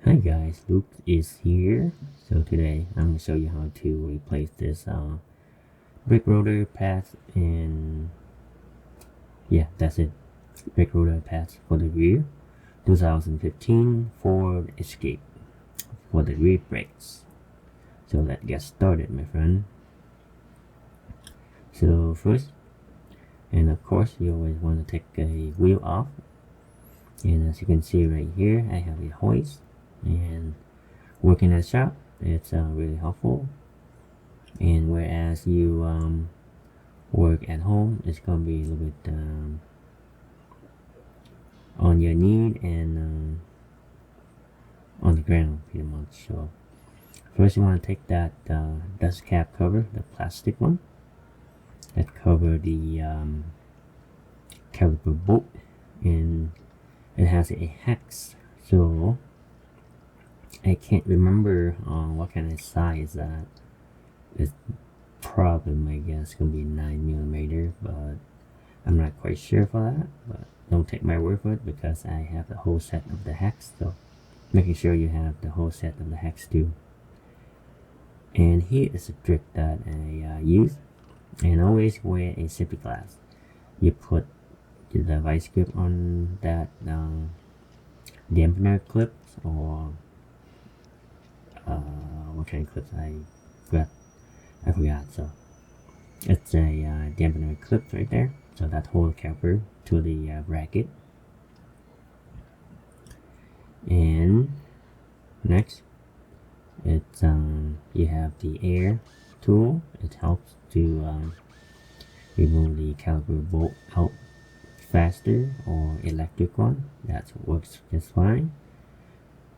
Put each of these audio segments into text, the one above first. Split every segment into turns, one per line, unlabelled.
Hi guys, Luke is here. So today I'm going to show you how to replace this brake rotor pads, and yeah, that's it. Brake rotor pads for the rear 2015 Ford Escape for the rear brakes. So let's get started, my friend. So first, and of course you always want to take a wheel off, and as you can see right here I have a hoist, and working at shop it's really helpful. And whereas you work at home, it's gonna be a little bit on your knee and on the ground pretty much. So first you want to take that dust cap cover, the plastic one that cover the caliper bolt, and it has a hex. So I can't remember what kind of size that is. Probably my guess gonna be 9mm, but I'm not quite sure for that. But don't take my word for it because I have the whole set of the hex. So making sure you have the whole set of the hex too. And here is a trick that I use, and always wear a safety glass. You put the vice grip on that dampener clips, or what kind of clips I forgot. So it's a dampener clip right there. So that holds the caliper to the bracket. And next, it's you have the air tool. It helps to remove the caliper bolt out faster, or electric one that works just fine.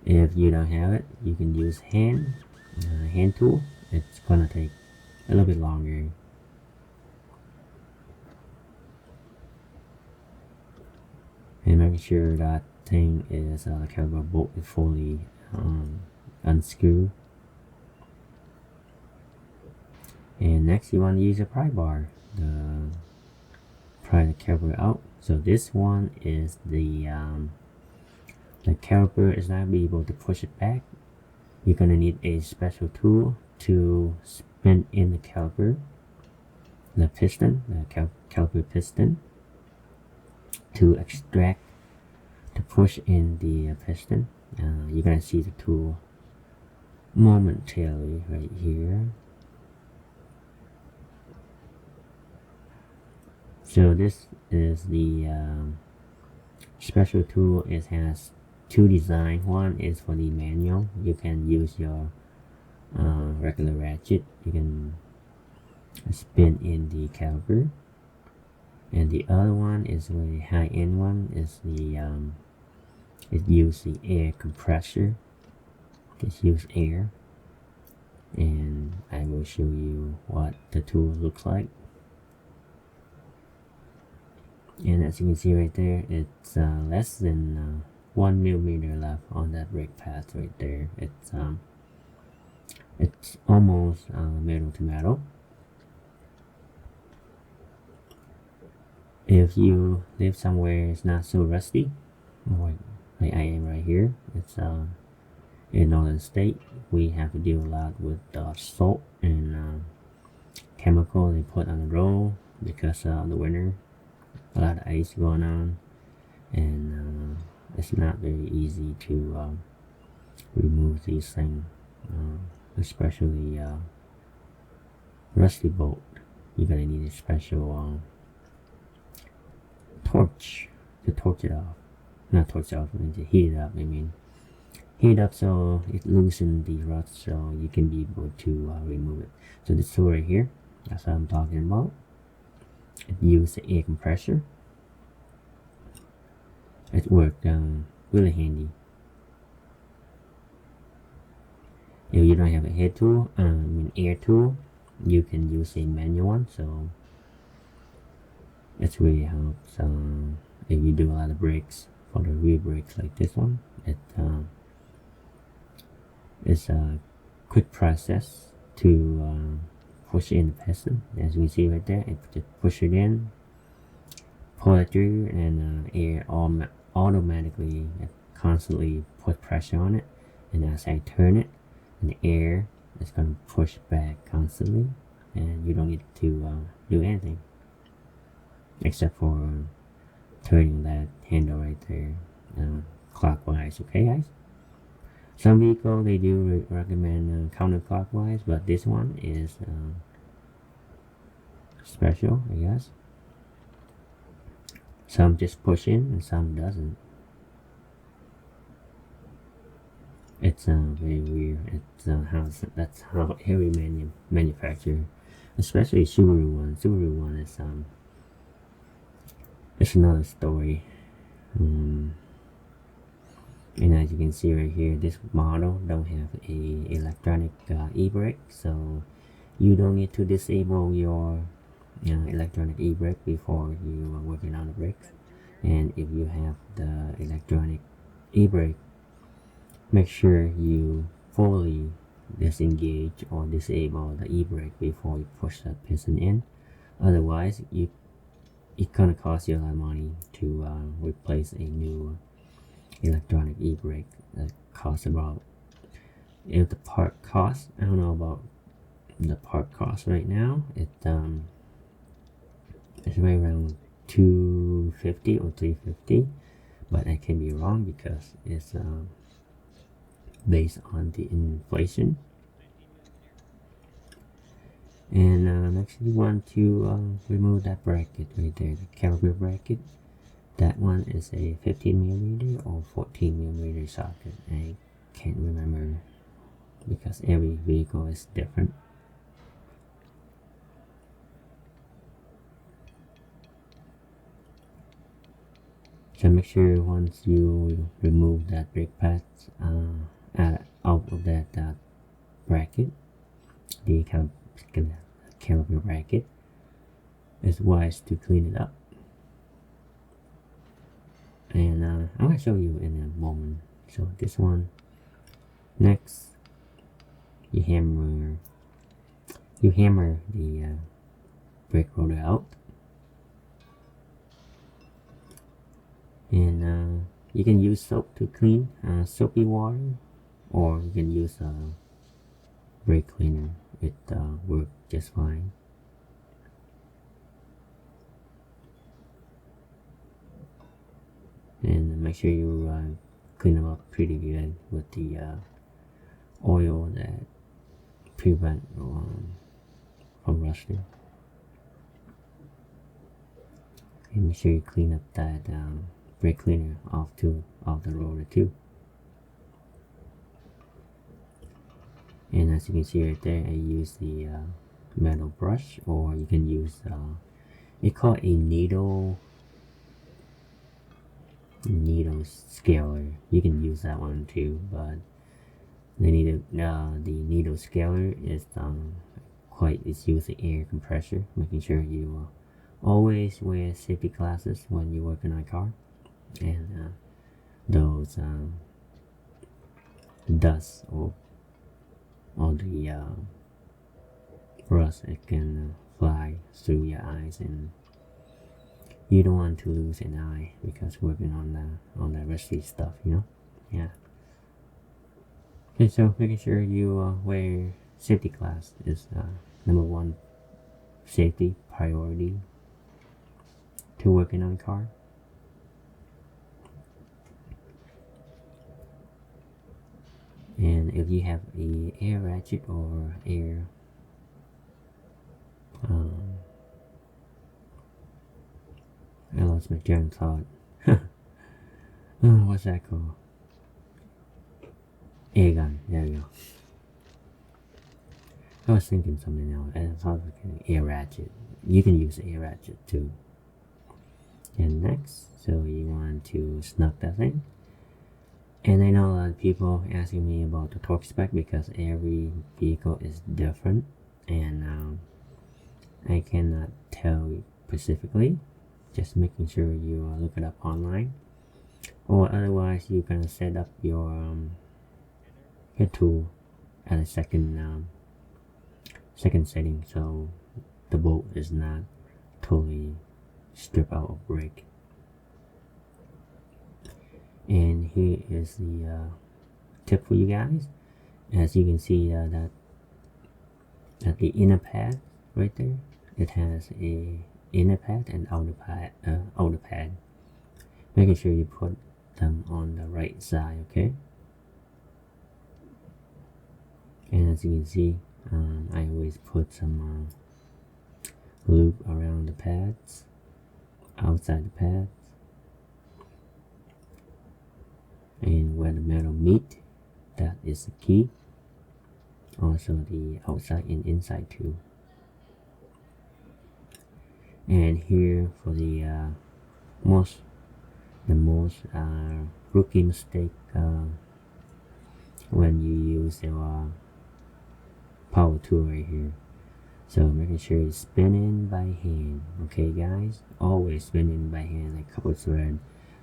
If you don't have it, you can use hand tool. It's gonna take a little bit longer. And making sure that thing is the caliper bolt is fully unscrewed. And next you want to use a pry bar to pry the caliper out. So this one is the caliper is not be able to push it back. You're gonna need a special tool to spin in the caliper, the piston, the caliper piston, to extract, to push in the piston. You're gonna see the tool momentarily right here. So this is the special tool. It has two designs. One is for the manual. You can use your regular ratchet. You can spin in the caliper. And the other one is a really high-end one. Is the it uses the air compressor. Just use air, and I will show you what the tool looks like. And as you can see right there, it's less than 1mm left on that brake pad right there. It's almost metal to metal. If you live somewhere it's not so rusty, like I am right here, it's in northern state, we have to deal a lot with salt and chemical they put on the road because of the winter. A lot of ice going on, and it's not very easy to remove these things, especially rusty bolt. You're gonna need a special torch to torch it off. Not torch it off, to heat it up. I mean, heat it up so it loosens the rust, so you can be able to remove it. So this tool right here, that's what I'm talking about. It uses the air compressor. It worked really handy. If you don't have a head tool, air tool, you can use a manual one. So it really helps if you do a lot of brakes for the rear brakes like this one. It's a quick process to push in the piston. As we see right there, it just push it in, pull it through, and air automatically constantly put pressure on it. and as I turn it, the air is going to push back constantly, and you don't need to do anything except for turning that handle right there clockwise. Okay, guys? Some vehicles they do recommend counterclockwise, but this one is special, I guess. Some just push in and some doesn't. It's very weird. It's that's how every manufacturer, especially Subaru one. Subaru one is it's another story. And as you can see right here, this model don't have a electronic e-brake, so you don't need to disable your electronic e-brake before you are working on the brakes. And if you have the electronic e-brake, make sure you fully disengage or disable the e-brake before you push that piston in. Otherwise, it's gonna cost you a lot of money to replace a new electronic e-brake. That costs about, if the part cost, I don't know about the part cost right now. It's right around $250 or $350, but I can be wrong because it's based on the inflation. And next you want to remove that bracket right there, the caliper bracket. That one is a 15mm or 14mm socket. I can't remember because every vehicle is different. So make sure once you remove that brake pads out of that bracket, the caliper bracket, it's wise to clean it up. And I'm gonna show you in a moment. So this one, next, you hammer the brake rotor out, and you can use soap to clean, soapy water, or you can use brake cleaner. It works just fine. And make sure you clean them up pretty good with the oil that prevent from rusting. And make sure you clean up that brake cleaner off the rotor too. And as you can see right there, I use the metal brush, or you can use it's called a needle scaler. You can use that one too, but the needle scaler is it's using air compressor, making sure you always wear safety glasses when you're working on a car, and those dust or the rust, it can fly through your eyes, and you don't want to lose an eye because working on the rusty stuff, yeah. Okay, so making sure you wear safety glass is number one safety priority to working on a car. And if you have a air ratchet or air I lost my train of thought. What's that called? Air gun. There we go. I was thinking something else. I thought like an air ratchet. You can use air ratchet too. And next, so you want to snug that thing. And I know a lot of people asking me about the torque spec because every vehicle is different, and I cannot tell you specifically. Just making sure you look it up online, or otherwise you're gonna set up your tool at a second setting, so the bolt is not totally stripped out of brake. And here is the tip for you guys. As you can see, that at the inner pad right there, it has a inner pad and outer pad. Making sure you put them on the right side, okay? And as you can see, I always put some lube around the pads, outside the pads, and where the metal meet, that is the key. Also the outside and inside too. And here for the most rookie mistake when you use your power tool right here. So making sure you spin in by hand, okay guys? Always spin in by hand like couple thread,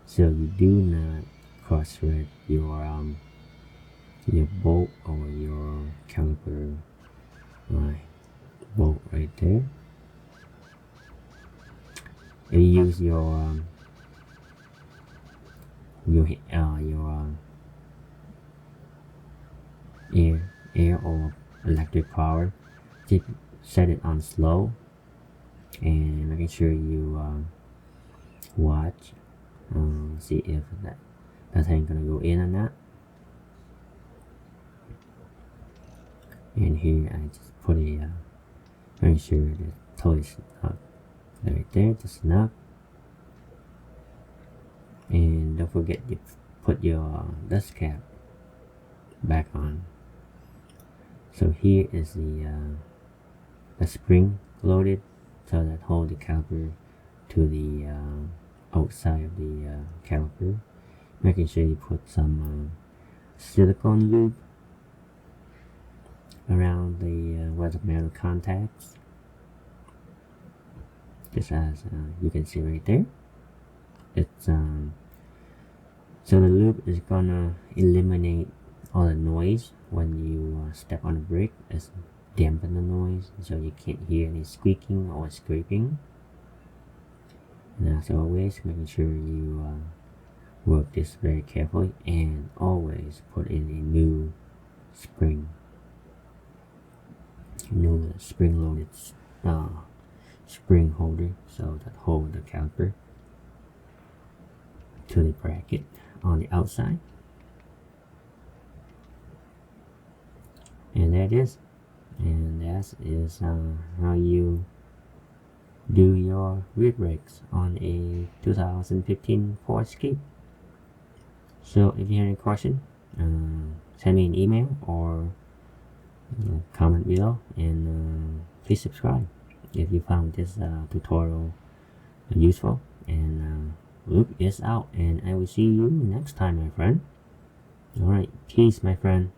so you do not cross thread your bolt or your caliper bolt right there. If you use your air or electric power, set it on slow, and making sure you watch, see if that thing gonna go in or not. And here I just put a make sure the toe is up right there, just enough. And don't forget to put your dust cap back on. So here is the spring loaded, so that hold the caliper to the outside of the caliper. Making sure you put some silicone lube around the where the metal contacts, just as you can see right there. It's so the lube is gonna eliminate all the noise when you step on the brake. It's dampen the noise, so you can't hear any squeaking or scraping. And as always, making sure you work this very carefully, and always put in a new spring loaded spring holder, so that hold the caliper to the bracket on the outside. And that is how you do your rear brakes on a 2015 Ford Escape. So if you have any question, send me an email or comment below, and please subscribe if you found this tutorial useful. And Luke is out, and I will see you next time, my friend. Alright, peace, my friend.